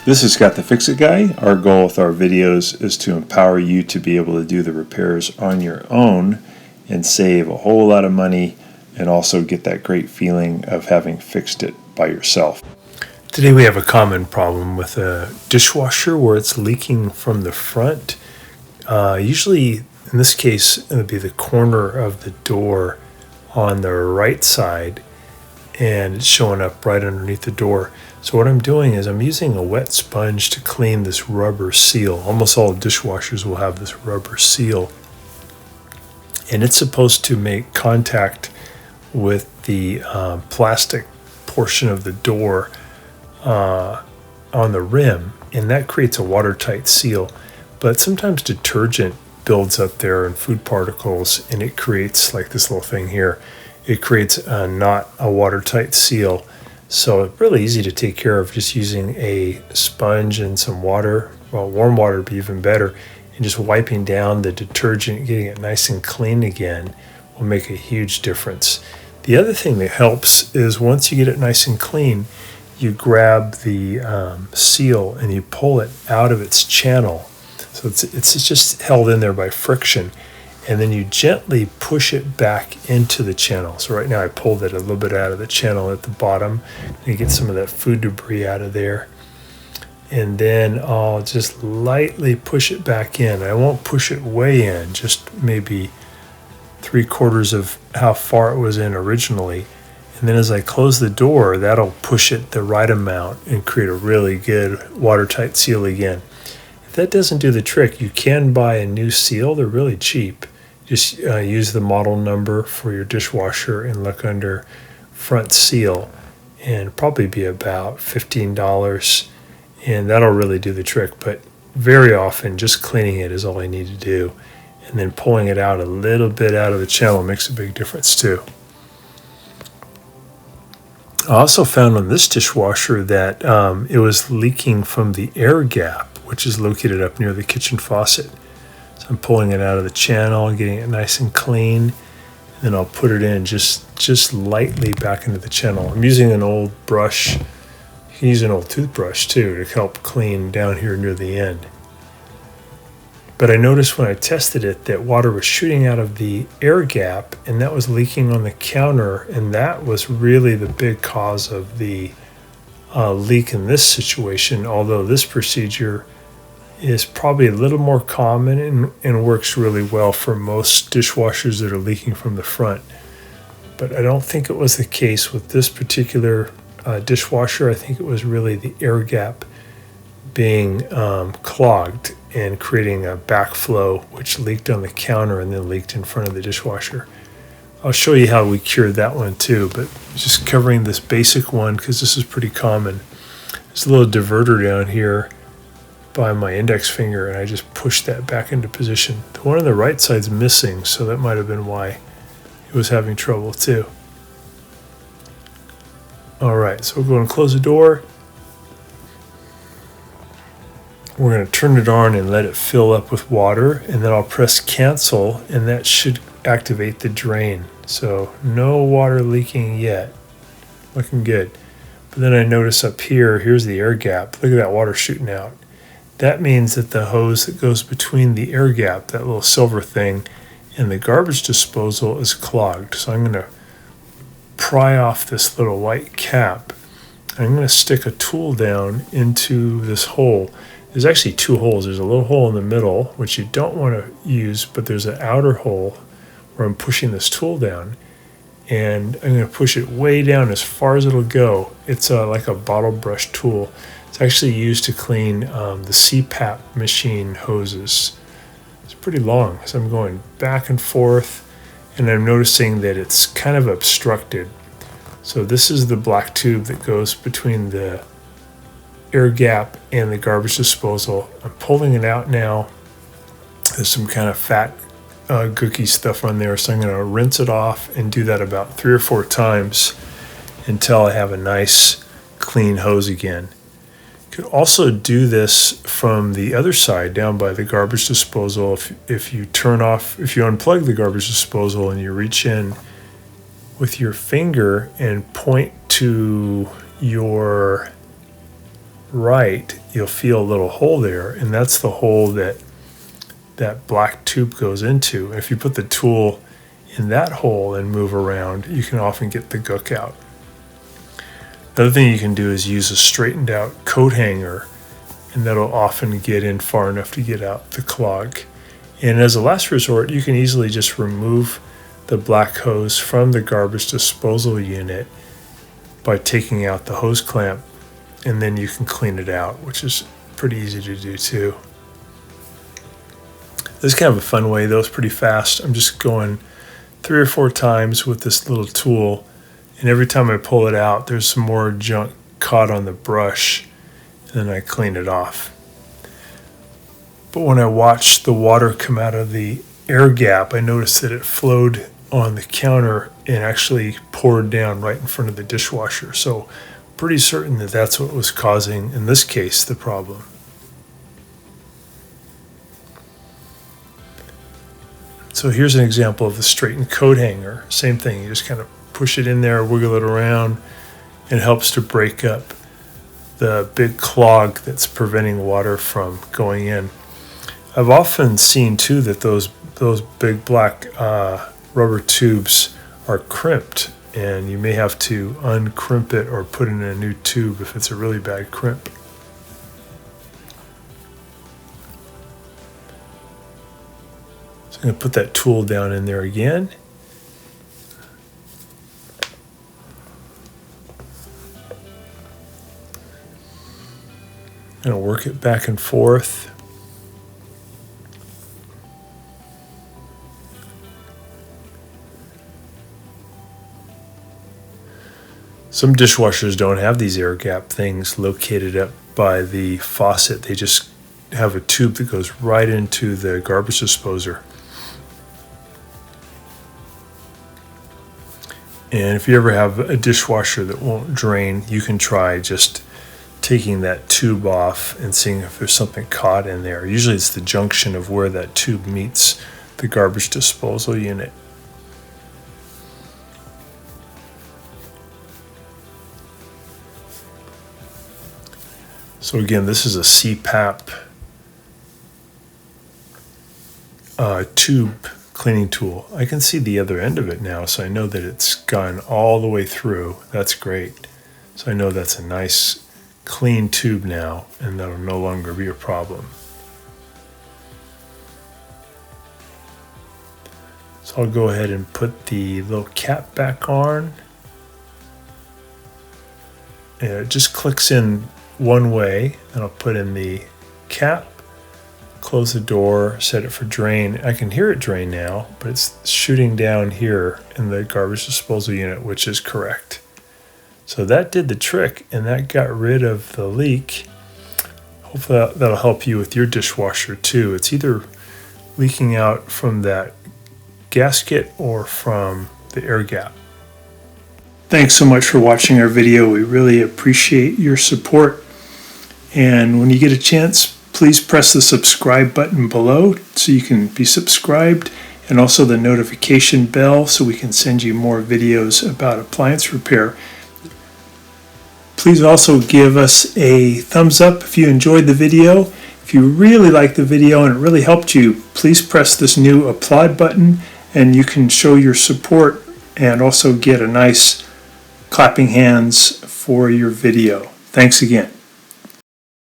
This is Scott the Fix-It Guy. Our goal with our videos is to empower you to be able to do the repairs on your own and save a whole lot of money and also get that great feeling of having fixed it by yourself. Today we have a common problem with a dishwasher where it's leaking from the front. Usually, in this case, it would be the corner of the door on the right side, and it's showing up right underneath the door. So what I'm doing is I'm using a wet sponge to clean this rubber seal. Almost all dishwashers will have this rubber seal, and it's supposed to make contact with the plastic portion of the door on the rim, and that creates a watertight seal. But sometimes detergent builds up there and food particles, and it creates like this little thing here. It creates not a watertight seal. So it's really easy to take care of just using a sponge and some water. Well, warm water would be even better. And just wiping down the detergent, getting it nice and clean again, will make a huge difference. The other thing that helps is once you get it nice and clean, you grab the seal and you pull it out of its channel. So it's just held in there by friction. And then you gently push it back into the channel. So right now I pulled it a little bit out of the channel at the bottom. And you get some of that food debris out of there. And then I'll just lightly push it back in. I won't push it way in, just maybe 3/4 of how far it was in originally. And then as I close the door, that'll push it the right amount and create a really good watertight seal again. If that doesn't do the trick, you can buy a new seal. They're really cheap. Just use the model number for your dishwasher and look under front seal, and probably be about $15, and that'll really do the trick. But very often just cleaning it is all I need to do, and then pulling it out a little bit out of the channel makes a big difference too. I also found on this dishwasher that it was leaking from the air gap, which is located up near the kitchen faucet. So I'm pulling it out of the channel and getting it nice and clean. And then I'll put it in just lightly back into the channel. I'm using an old brush. You can use an old toothbrush too to help clean down here near the end. But I noticed when I tested it that water was shooting out of the air gap, and that was leaking on the counter, and that was really the big cause of the leak in this situation, although this procedure is probably a little more common and works really well for most dishwashers that are leaking from the front. But I don't think it was the case with this particular dishwasher. I think it was really the air gap being clogged and creating a backflow, which leaked on the counter and then leaked in front of the dishwasher. I'll show you how we cured that one too, but just covering this basic one because this is pretty common. There's a little diverter down here by my index finger, and I just pushed that back into position. The one on the right side's missing, so that might have been why it was having trouble too. All right, so we'll go and close the door. We're going to turn it on and let it fill up with water, and then I'll press cancel, and that should activate the drain. So no water leaking yet. Looking good. But then I notice up here, here's the air gap. Look at that water shooting out. That means that the hose that goes between the air gap, that little silver thing, and the garbage disposal is clogged. So I'm going to pry off this little white cap. I'm going to stick a tool down into this hole. There's actually two holes. There's a little hole in the middle, which you don't want to use, but there's an outer hole where I'm pushing this tool down, and I'm going to push it way down as far as it'll go. It's like a bottle brush tool. It's actually used to clean the CPAP machine hoses. It's pretty long, so I'm going back and forth, and I'm noticing that it's kind of obstructed. So this is the black tube that goes between the air gap and the garbage disposal. I'm pulling it out now. There's some kind of fat gooky stuff on there, so I'm going to rinse it off and do that about 3 or 4 times until I have a nice clean hose again. You could also do this from the other side down by the garbage disposal. If you unplug the garbage disposal and you reach in with your finger and point to your right, you'll feel a little hole there, and that's the hole that that black tube goes into. If you put the tool in that hole and move around, you can often get the gook out. Another thing you can do is use a straightened out coat hanger, and that'll often get in far enough to get out the clog. And as a last resort, you can easily just remove the black hose from the garbage disposal unit by taking out the hose clamp, and then you can clean it out, which is pretty easy to do too. This is kind of a fun way, though. It's pretty fast. I'm just going 3 or 4 times with this little tool, and every time I pull it out, there's some more junk caught on the brush, and then I clean it off. But when I watched the water come out of the air gap, I noticed that it flowed on the counter and actually poured down right in front of the dishwasher. So pretty certain that that's what was causing, in this case, the problem. So here's an example of the straightened coat hanger. Same thing, you just kind of push it in there, wiggle it around, and it helps to break up the big clog that's preventing water from going in. I've often seen too that those big black rubber tubes are crimped, and you may have to uncrimp it or put in a new tube if it's a really bad crimp. I'm going to put that tool down in there again. I'm going to work it back and forth. Some dishwashers don't have these air gap things located up by the faucet. They just have a tube that goes right into the garbage disposer. And if you ever have a dishwasher that won't drain, you can try just taking that tube off and seeing if there's something caught in there. Usually it's the junction of where that tube meets the garbage disposal unit. So again, this is a CPAP tube cleaning tool. I can see the other end of it now, so I know that it's gone all the way through. That's great. So I know that's a nice clean tube now, and that'll no longer be a problem. So I'll go ahead and put the little cap back on. And it just clicks in one way, and I'll put in the cap, close the door, set it for drain. I can hear it drain now, but it's shooting down here in the garbage disposal unit, which is correct. So that did the trick, and that got rid of the leak. Hopefully that'll help you with your dishwasher too. It's either leaking out from that gasket or from the air gap. Thanks so much for watching our video. We really appreciate your support. And when you get a chance, please press the subscribe button below so you can be subscribed, and also the notification bell so we can send you more videos about appliance repair. Please also give us a thumbs up if you enjoyed the video. If you really liked the video and it really helped you, please press this new applaud button, and you can show your support and also get a nice clapping hands for your video. Thanks again.